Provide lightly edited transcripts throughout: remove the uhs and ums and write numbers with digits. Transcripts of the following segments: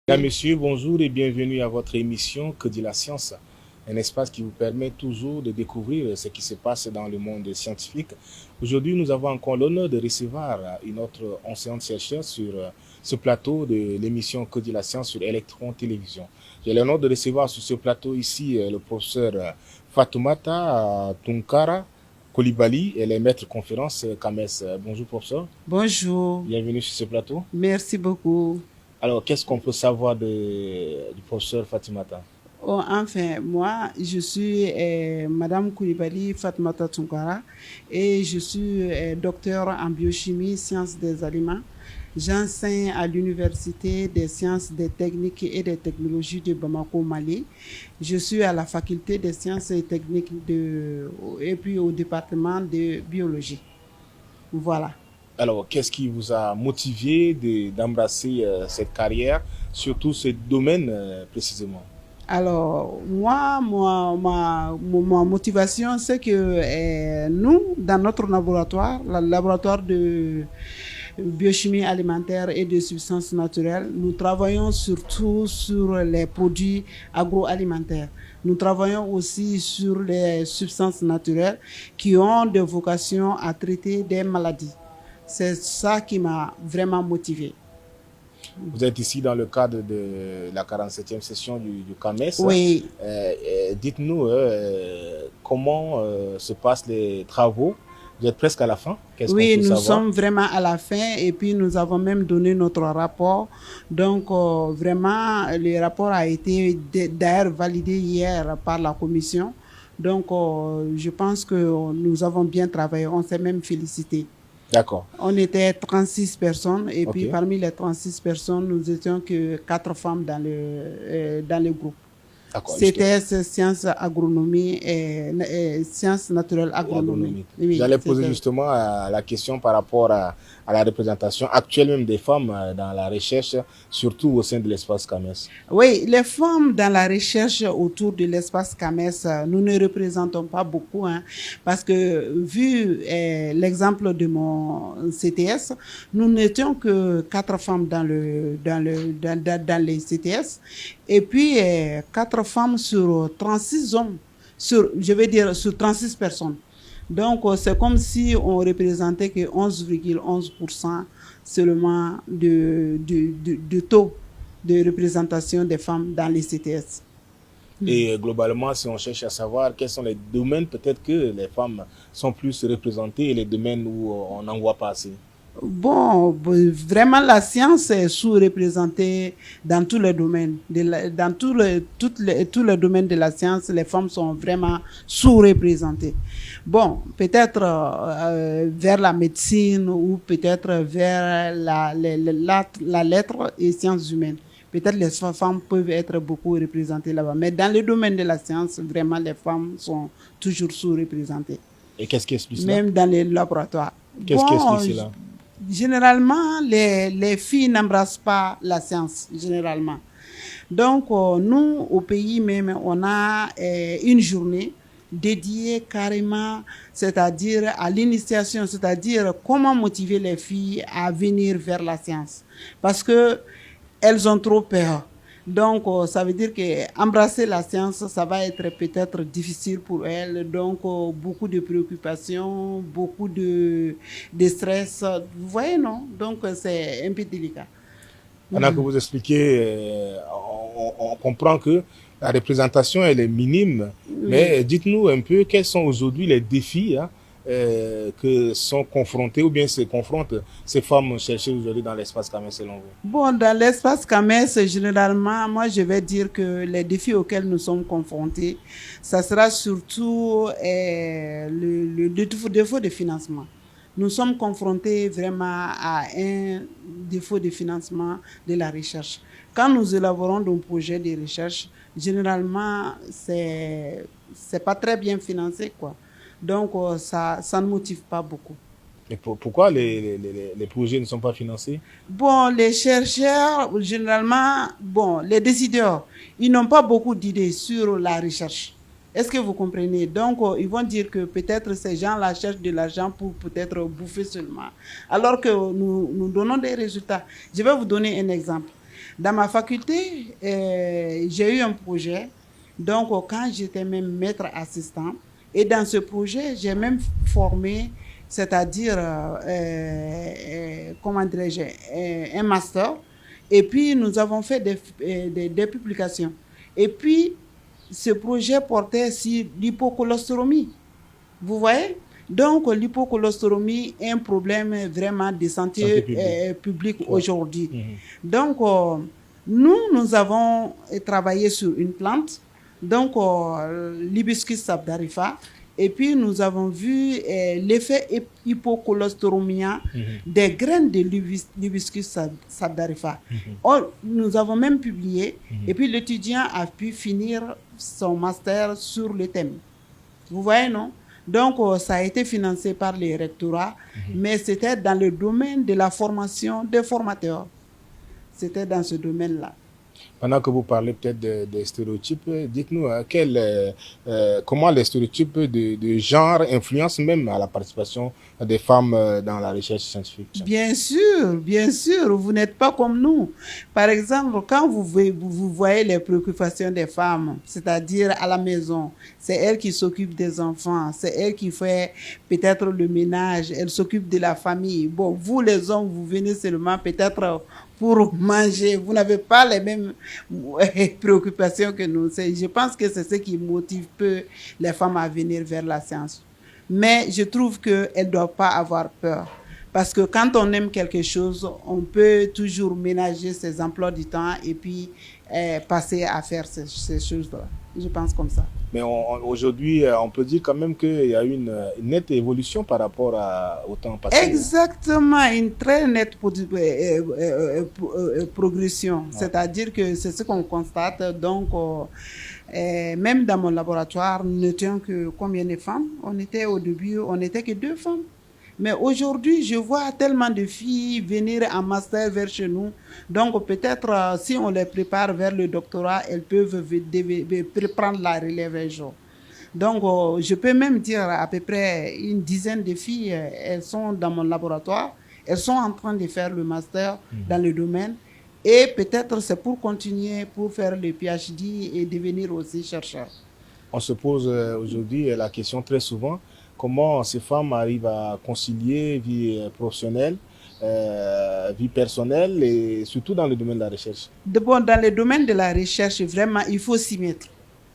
Mesdames, Messieurs, bonjour et bienvenue à votre émission Que dit la science, un espace qui vous permet toujours de découvrir ce qui se passe dans le monde scientifique. Aujourd'hui, nous avons encore l'honneur de recevoir une autre enseignante chercheure sur ce plateau de l'émission Que dit la science sur Electron Télévision. J'ai l'honneur de recevoir sur ce plateau ici le professeur Fatoumata Tunkara Coulibaly et les maîtres conférences Kames. Bonjour professeur. Bonjour. Bienvenue sur ce plateau. Merci beaucoup. Alors, qu'est-ce qu'on peut savoir du professeur Fatimata? Oh, enfin, moi, je suis Madame Coulibaly Fatoumata Tunkara et je suis docteur en biochimie, sciences des aliments. J'enseigne à l'Université des sciences, des techniques et des technologies de Bamako, Mali. Je suis à la faculté des sciences et techniques et puis au département de biologie. Voilà. Alors, qu'est-ce qui vous a motivé d'embrasser cette carrière, surtout ce domaine précisément? Alors, ma motivation, c'est que nous, dans notre laboratoire, le laboratoire de biochimie alimentaire et de substances naturelles, nous travaillons surtout sur les produits agroalimentaires. Nous travaillons aussi sur les substances naturelles qui ont des vocations à traiter des maladies. C'est ça qui m'a vraiment motivée. Vous êtes ici dans le cadre de la 47e session du CAMES. Oui. Dites-nous comment se passent les travaux. Vous êtes presque à la fin. Qu'est-ce qu'on peut savoir? Sommes vraiment à la fin et puis nous avons même donné notre rapport. Donc vraiment, le rapport a été d'ailleurs validé hier par la commission. Donc je pense que nous avons bien travaillé. On s'est même félicité. D'accord. On était 36 personnes et puis parmi les 36 personnes, nous étions que 4 femmes dans le groupe. C'était sciences agronomie et sciences naturelles agronomie. Oui, j'allais poser justement la question par rapport à la représentation actuelle même des femmes dans la recherche, surtout au sein de l'espace CAMES. Oui, les femmes dans la recherche autour de l'espace CAMES, nous ne représentons pas beaucoup, hein, parce que vu l'exemple de mon CTS, nous n'étions que 4 femmes dans les CTS, et puis 4 femmes sur 36 hommes, sur 36 personnes. Donc, c'est comme si on représentait que 11,11% seulement de taux de représentation des femmes dans les CTS. Et globalement, si on cherche à savoir quels sont les domaines, peut-être que les femmes sont plus représentées et les domaines où on n'en voit pas assez. Bon, vraiment, la science est sous-représentée dans tous les domaines. Dans tous les domaines de la science, les femmes sont vraiment sous-représentées. Bon, peut-être vers la médecine ou peut-être vers la lettre et sciences humaines. Peut-être les femmes peuvent être beaucoup représentées là-bas. Mais dans le domaine de la science, vraiment, les femmes sont toujours sous-représentées. Et qu'est-ce qui explique cela? Même dans les laboratoires. Qu'est-ce qui explique cela? Généralement, les filles n'embrassent pas la science, généralement. Donc, nous, au pays même, on a une journée dédiée carrément, c'est-à-dire à l'initiation, c'est-à-dire comment motiver les filles à venir vers la science. Parce que elles ont trop peur. Donc, ça veut dire qu'embrasser la science, ça va être peut-être difficile pour elles. Donc, beaucoup de préoccupations, beaucoup de stress. Vous voyez, non? Donc, c'est un peu délicat. Pendant que vous expliquez, on comprend que la représentation, elle est minime. Oui. Mais dites-nous un peu quels sont aujourd'hui les défis que sont confrontés ou bien se confrontent ces femmes chercheuses aujourd'hui dans l'espace CAMES selon vous? Bon, dans l'espace CAMES, généralement, moi je vais dire que les défis auxquels nous sommes confrontés, ça sera surtout le défaut de financement. Nous sommes confrontés vraiment à un défaut de financement de la recherche. Quand nous élaborons nos projets de recherche, généralement, c'est pas très bien financé, quoi. Donc, ça ne motive pas beaucoup. Et pourquoi les projets ne sont pas financés? Bon, les chercheurs, généralement, bon, les décideurs, ils n'ont pas beaucoup d'idées sur la recherche. Est-ce que vous comprenez? Donc, ils vont dire que peut-être ces gens-là cherchent de l'argent pour peut-être bouffer seulement. Alors que nous donnons des résultats. Je vais vous donner un exemple. Dans ma faculté, j'ai eu un projet. Donc, quand j'étais même maître assistant, et dans ce projet, j'ai même formé, c'est-à-dire, comment dirais-je, un master. Et puis, nous avons fait des publications. Et puis, ce projet portait sur l'hypocolostéromie. Vous voyez? Donc, l'hypocolostéромie est un problème vraiment de santé publique aujourd'hui. Donc, nous avons travaillé sur une plante, donc l'hibiscus sabdarifa, et puis nous avons vu l'effet hypocolostéромien des graines de l'hibiscus sabdarifa. Nous avons même publié, et puis l'étudiant a pu finir son master sur le thème. Vous voyez, non? Donc, ça a été financé par les rectorats, mais c'était dans le domaine de la formation des formateurs. C'était dans ce domaine-là. Pendant que vous parlez peut-être des stéréotypes, dites-nous comment les stéréotypes de genre influencent même à la participation des femmes dans la recherche scientifique. Bien sûr, vous n'êtes pas comme nous. Par exemple, quand vous voyez les préoccupations des femmes, c'est-à-dire à la maison, c'est elle qui s'occupe des enfants, c'est elle qui fait peut-être le ménage, elle s'occupe de la famille. Bon, vous les hommes, vous venez seulement peut-être pour manger. Vous n'avez pas les mêmes préoccupations que nous. Je pense que c'est ce qui motive peu les femmes à venir vers la science. Mais je trouve qu'elles ne doivent pas avoir peur. Parce que quand on aime quelque chose, on peut toujours ménager ses emplois du temps et puis passer à faire ces choses-là. Je pense comme ça. Mais aujourd'hui, on peut dire quand même qu'il y a une nette évolution par rapport au temps passé. Exactement, une très nette progression. Ouais. C'est-à-dire que c'est ce qu'on constate. Donc, même dans mon laboratoire, nous n'étions que combien de femmes? Au début, on n'était que 2 femmes. Mais aujourd'hui, je vois tellement de filles venir en master vers chez nous. Donc, peut-être, si on les prépare vers le doctorat, elles peuvent prendre la relève un jour. Donc, je peux même dire à peu près une dizaine de filles, elles sont dans mon laboratoire. Elles sont en train de faire le master dans le domaine. Et peut-être c'est pour continuer, pour faire le PhD et devenir aussi chercheur. On se pose aujourd'hui la question très souvent. Comment ces femmes arrivent à concilier vie professionnelle, vie personnelle et surtout dans le domaine de la recherche? Bon, dans le domaine de la recherche, vraiment, il faut s'y mettre.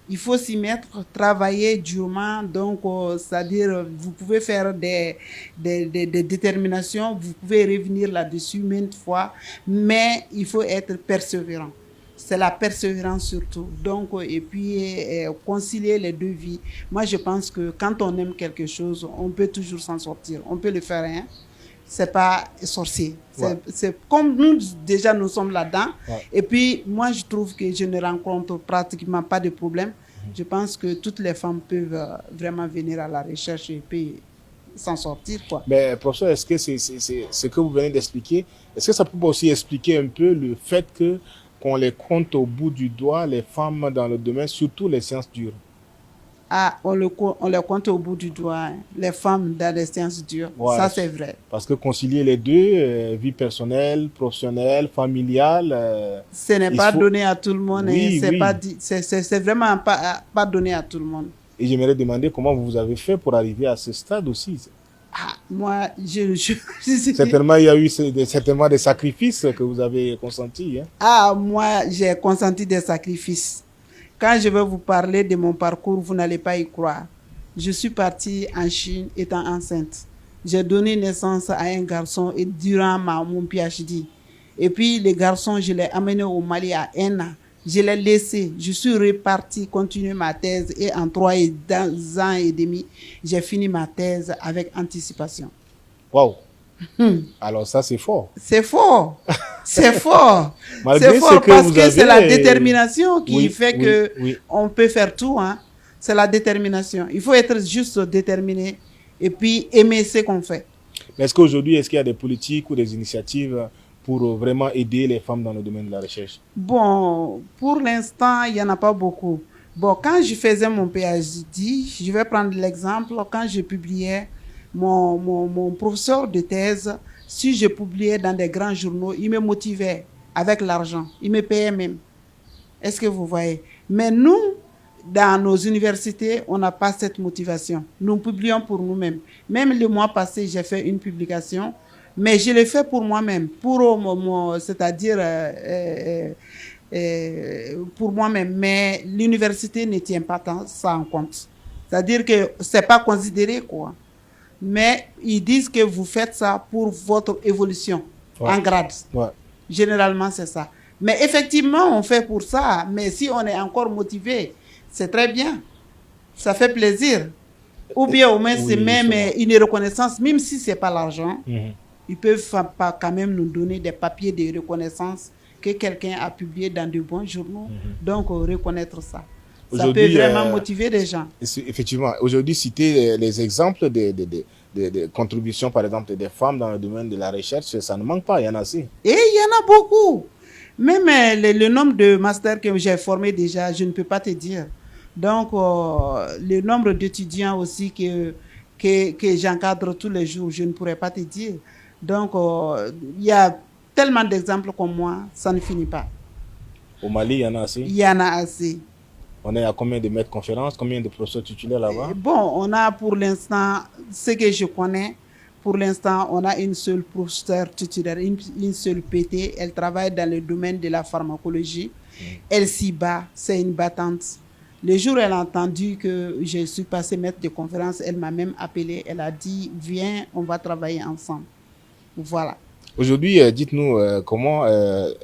Il faut s'y mettre, travailler durement. Donc, c'est-à-dire, vous pouvez faire des déterminations, vous pouvez revenir là-dessus maintes fois, mais il faut être persévérant. C'est la persévérance surtout. Donc, et puis, concilier les deux vies. Moi, je pense que quand on aime quelque chose, on peut toujours s'en sortir. On peut le faire, hein. C'est pas sorcier. C'est comme nous, déjà, nous sommes là-dedans. Ouais. Et puis, moi, je trouve que je ne rencontre pratiquement pas de problème. Je pense que toutes les femmes peuvent vraiment venir à la recherche et puis s'en sortir, quoi. Mais professeur, est-ce que c'est ce que vous venez d'expliquer, est-ce que ça peut aussi expliquer un peu le fait qu'on les compte au bout du doigt, les femmes dans le domaine, surtout les sciences dures? Ah, on les compte au bout du doigt, hein, les femmes dans les sciences dures. Ouais, ça, c'est vrai. Parce que concilier les deux, vie personnelle, professionnelle, familiale... ce n'est pas donné à tout le monde. Oui, c'est vraiment pas donné à tout le monde. Et j'aimerais demander comment vous avez fait pour arriver à ce stade aussi. Ah, moi, certainement, il y a eu certainement des sacrifices que vous avez consentis. Hein? Ah, moi, j'ai consenti des sacrifices. Quand je vais vous parler de mon parcours, vous n'allez pas y croire. Je suis partie en Chine étant enceinte. J'ai donné naissance à un garçon et durant mon PhD. Et puis, le garçon, je l'ai amené au Mali à 1 an. Je l'ai laissé. Je suis repartie continuer ma thèse et en 3 ans et demi, j'ai fini ma thèse avec anticipation. Waouh! Alors ça, c'est fort. C'est fort. C'est fort. C'est fort parce que c'est la détermination qui fait que on peut faire tout. Hein. C'est la détermination. Il faut être juste déterminé et puis aimer ce qu'on fait. Mais est-ce qu'aujourd'hui, est-ce qu'il y a des politiques ou des initiatives pour vraiment aider les femmes dans le domaine de la recherche? Bon, pour l'instant, il n'y en a pas beaucoup. Bon, quand je faisais mon PhD, je vais prendre l'exemple, quand je publiais mon professeur de thèse, si je publiais dans des grands journaux, il me motivait. avec l'argent. Ils me payaient même. Est-ce que vous voyez? Mais nous, dans nos universités, on n'a pas cette motivation. Nous publions pour nous-mêmes. Même le mois passé, j'ai fait une publication, mais je l'ai fait pour moi-même, c'est-à-dire pour moi-même. Mais l'université ne tient pas ça en compte. C'est-à-dire que c'est pas considéré, quoi. Mais ils disent que vous faites ça pour votre évolution en grade. Généralement, c'est ça. Mais effectivement, on fait pour ça. Mais si on est encore motivé, c'est très bien. Ça fait plaisir. Ou bien au moins, c'est même une reconnaissance, même si ce n'est pas l'argent. Ils peuvent pas quand même nous donner des papiers de reconnaissance que quelqu'un a publié dans de bons journaux. Donc, reconnaître ça. Ça peut vraiment motiver les gens. Effectivement. Aujourd'hui, citer les exemples de contributions, par exemple, des femmes dans le domaine de la recherche, ça ne manque pas, il y en a assez. Et il y en a beaucoup. Même le nombre de masters que j'ai formés déjà, je ne peux pas te dire. Donc, le nombre d'étudiants aussi que j'encadre tous les jours, je ne pourrais pas te dire. Donc, il y a tellement d'exemples comme moi, ça ne finit pas. Au Mali, il y en a assez? Il y en a assez. On est à combien de maîtres de conférences, combien de professeurs titulaires là-bas? Bon, on a pour l'instant, ce que je connais, pour l'instant, on a une seule professeure titulaire, une seule PT. Elle travaille dans le domaine de la pharmacologie. Elle s'y bat, c'est une battante. Le jour où elle a entendu que je suis passée maître de conférence, elle m'a même appelé. Elle a dit, viens, on va travailler ensemble. Voilà. Aujourd'hui, dites-nous comment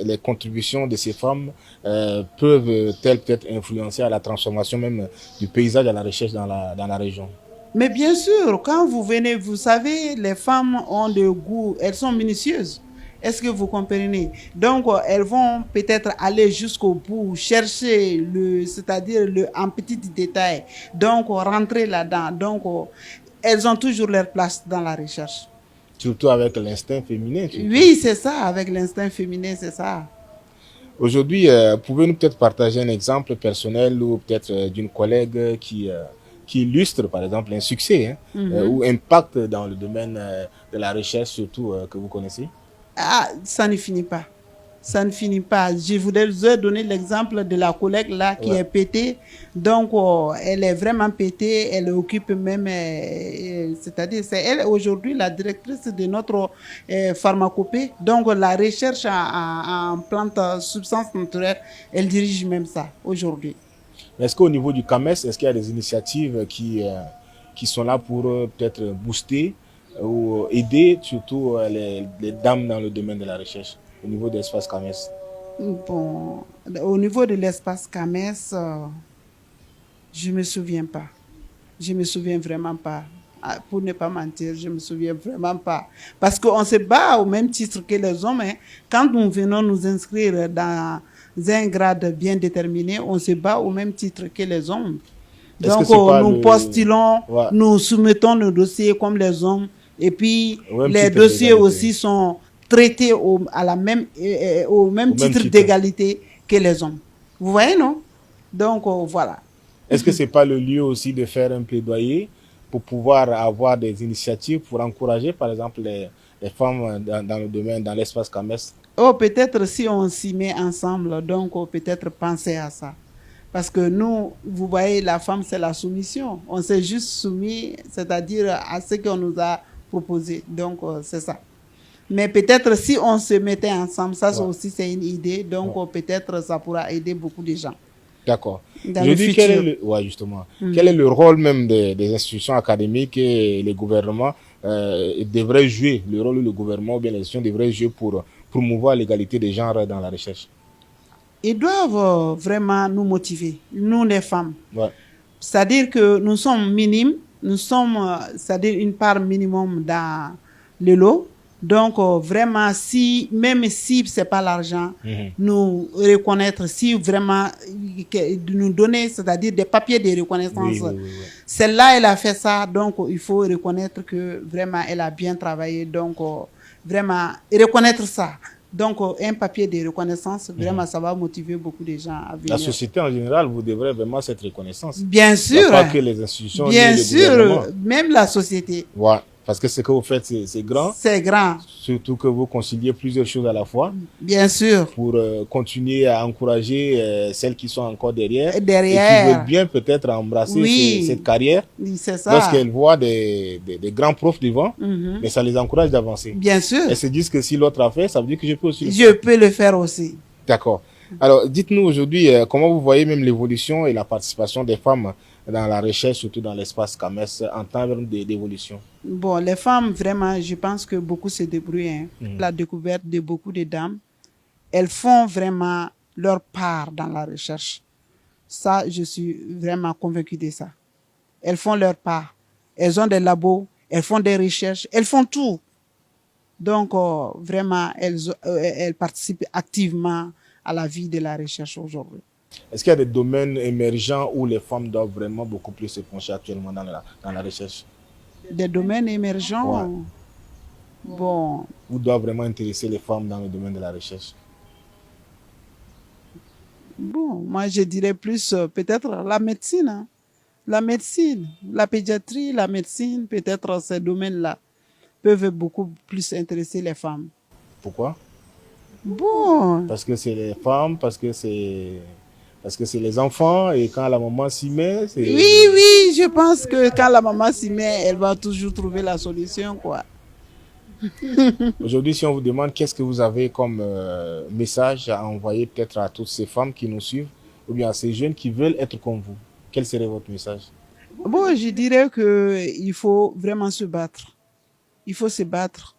les contributions de ces femmes peuvent-elles peut-être influencer à la transformation même du paysage à la recherche dans la région? Mais bien sûr, quand vous venez, vous savez, les femmes ont le goût, elles sont minutieuses. Est-ce que vous comprenez? Donc, elles vont peut-être aller jusqu'au bout, chercher c'est-à-dire en petits détails. Donc, rentrer là-dedans. Donc, elles ont toujours leur place dans la recherche. Surtout avec l'instinct féminin. Oui, c'est ça, avec l'instinct féminin, c'est ça. Aujourd'hui, pouvez-nous peut-être partager un exemple personnel ou peut-être d'une collègue qui illustre, par exemple, un succès ou impact dans le domaine de la recherche, surtout que vous connaissez? Ah, ça ne finit pas. Ça ne finit pas. Je voulais vous donner l'exemple de la collègue là qui est pétée. Donc, elle est vraiment pétée. Elle occupe même, c'est-à-dire, c'est elle aujourd'hui la directrice de notre pharmacopée. Donc, la recherche en plantes, substances naturelles, elle dirige même ça aujourd'hui. Est-ce qu'au niveau du CAMES, est-ce qu'il y a des initiatives qui sont là pour peut-être booster ou aider surtout les dames dans le domaine de la recherche au niveau de l'espace CAMES? Bon, au niveau de l'espace CAMES, je ne me souviens pas. Je ne me souviens vraiment pas. Pour ne pas mentir, je ne me souviens vraiment pas. Parce qu'on se bat au même titre que les hommes. Hein. Quand nous venons nous inscrire dans un grade bien déterminé, on se bat au même titre que les hommes. Donc, nous postulons, nous soumettons nos dossiers comme les hommes. Et puis, les dossiers aussi sont traités au même titre d'égalité que les hommes. Vous voyez, non? Donc, voilà. Est-ce que ce n'est pas le lieu aussi de faire un plaidoyer pour pouvoir avoir des initiatives pour encourager, par exemple, les femmes dans le domaine, dans l'espace CAMES? Oh, peut-être si on s'y met ensemble, donc peut-être penser à ça. Parce que nous, vous voyez, la femme, c'est la soumission. On s'est juste soumis, c'est-à-dire à ce qu'on nous a proposé. Donc, c'est ça. Mais peut-être si on se mettait ensemble, ça aussi c'est une idée. Donc, peut-être ça pourra aider beaucoup de gens. D'accord. Je dis justement, quel est le rôle même des institutions académiques et les gouvernements devraient jouer, le rôle où le gouvernement ou bien les institutions devraient jouer pour promouvoir l'égalité des genres dans la recherche? Ils doivent vraiment nous motiver, nous les femmes. Ouais. C'est-à-dire que nous sommes minimes, nous sommes, c'est-à-dire une part minimum dans le lot. Donc, vraiment, même si ce n'est pas l'argent, nous reconnaître, si vraiment, nous donner, c'est-à-dire des papiers de reconnaissance. Celle-là, elle a fait ça, donc il faut reconnaître que vraiment, elle a bien travaillé. Donc, vraiment, reconnaître ça. Donc, un papier de reconnaissance, vraiment, ça va motiver beaucoup de gens à venir. La société en général, vous devrez vraiment cette reconnaissance. Bien sûr. Pas que les institutions. Bien sûr, même la société. Ouais. Parce que ce que vous faites, c'est grand. C'est grand, Surtout que vous conciliez plusieurs choses à la fois bien sûr. pour continuer à encourager celles qui sont encore derrière et qui Derrière, veulent bien peut-être embrasser Oui. cette carrière. oui, c'est ça. Lorsqu'elles voient des grands profs devant, Mhm. mais ça les encourage d'avancer. Bien sûr, Elles se disent que si l'autre a fait, ça veut dire que je peux aussi le je faire. peux le faire aussi. D'accord. Alors, dites-nous aujourd'hui comment vous voyez même l'évolution et la participation des femmes dans la recherche, surtout dans l'espace CAMES, en termes d'évolution. Bon, les femmes, vraiment, je pense que beaucoup se débrouillent. Hein. Mhm. La découverte de beaucoup de dames, elles font vraiment leur part dans la recherche. Ça, je suis vraiment convaincue de ça. Elles font leur part. Elles ont des labos, elles font des recherches, elles font tout. Donc, vraiment, elles participent activement à la vie de la recherche aujourd'hui. Est-ce qu'il y a des domaines émergents où les femmes doivent vraiment beaucoup plus se pencher actuellement dans la recherche? Des domaines émergents, Ouais. bon, Où doivent vraiment intéresser les femmes dans le domaine de la recherche? bon, moi je dirais plus peut-être la médecine. Hein. La médecine, la pédiatrie, la médecine, peut-être ces domaines-là peuvent beaucoup plus intéresser les femmes. Pourquoi? Bon, Parce que c'est les femmes, parce que c'est les enfants, et quand la maman s'y met, c'est... oui, je pense que quand la maman s'y met, elle va toujours trouver la solution, quoi. Aujourd'hui, si on vous demande qu'est-ce que vous avez comme message à envoyer peut-être à toutes ces femmes qui nous suivent, ou bien à ces jeunes qui veulent être comme vous, quel serait votre message? Bon, je dirais que il faut vraiment se battre. Il faut se battre.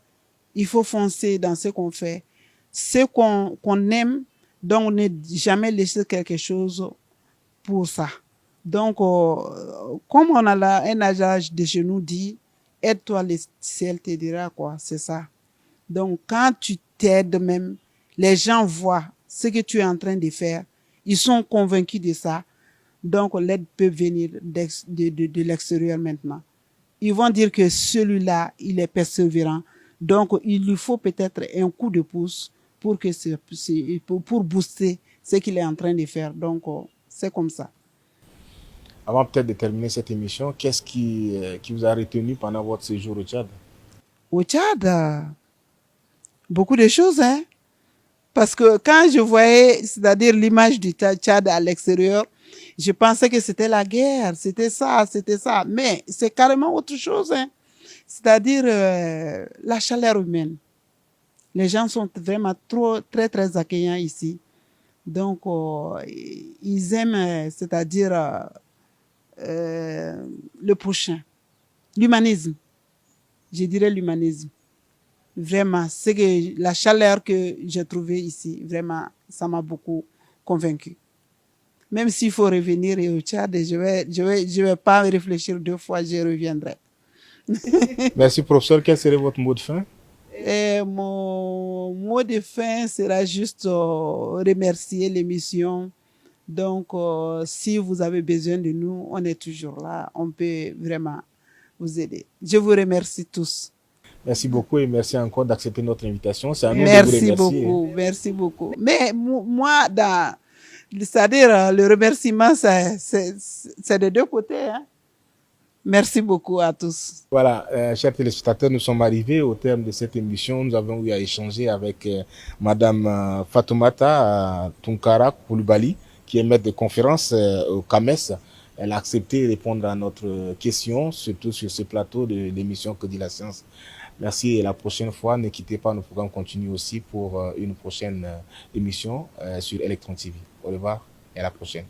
Il faut foncer dans ce qu'on fait. Ce qu'on aime, donc on n'est jamais laissé quelque chose pour ça. Donc, comme on a là un adage de chez nous dit, aide-toi, le ciel t'aidera, quoi. C'est ça. Donc, quand tu t'aides même, les gens voient ce que tu es en train de faire. Ils sont convaincus de ça. Donc, l'aide peut venir de l'extérieur maintenant. Ils vont dire que celui-là, il est persévérant. Donc, il lui faut peut-être un coup de pouce pour pour booster ce qu'il est en train de faire. Donc, c'est comme ça. Avant peut-être de terminer cette émission, qu'est-ce qui vous a retenu pendant votre séjour au Tchad? Au Tchad, beaucoup de choses, hein. Parce que quand je voyais, c'est-à-dire l'image du Tchad à l'extérieur, je pensais que c'était la guerre, c'était ça. Mais c'est carrément autre chose, hein. C'est-à-dire la chaleur humaine. Les gens sont vraiment très accueillants ici. Donc, ils aiment, c'est-à-dire le prochain. L'humanisme. Je dirais l'humanisme. Vraiment, c'est que la chaleur que j'ai trouvée ici, vraiment, ça m'a beaucoup convaincu. Même s'il faut revenir au Tchad, je vais pas réfléchir 2 fois, je reviendrai. Merci, professeur. Quel serait votre mot de fin? Et mon mot de fin sera juste remercier l'émission. Donc, si vous avez besoin de nous, on est toujours là. On peut vraiment vous aider. Je vous remercie tous. Merci beaucoup et merci encore d'accepter notre invitation. C'est à nous de vous remercier. Merci beaucoup. Mais moi, c'est-à-dire le remerciement, c'est de 2 côtés. Hein. Merci beaucoup à tous. Voilà, chers téléspectateurs, nous sommes arrivés au terme de cette émission. Nous avons eu à échanger avec Madame Fatoumata Tunkara Koulibaly, qui est maître de conférence au CAMES. Elle a accepté de répondre à notre question, surtout sur ce plateau de l'émission Que dit la science. Merci et la prochaine fois, ne quittez pas, nos programmes continuent aussi pour une prochaine émission sur Electron TV. Au revoir et à la prochaine.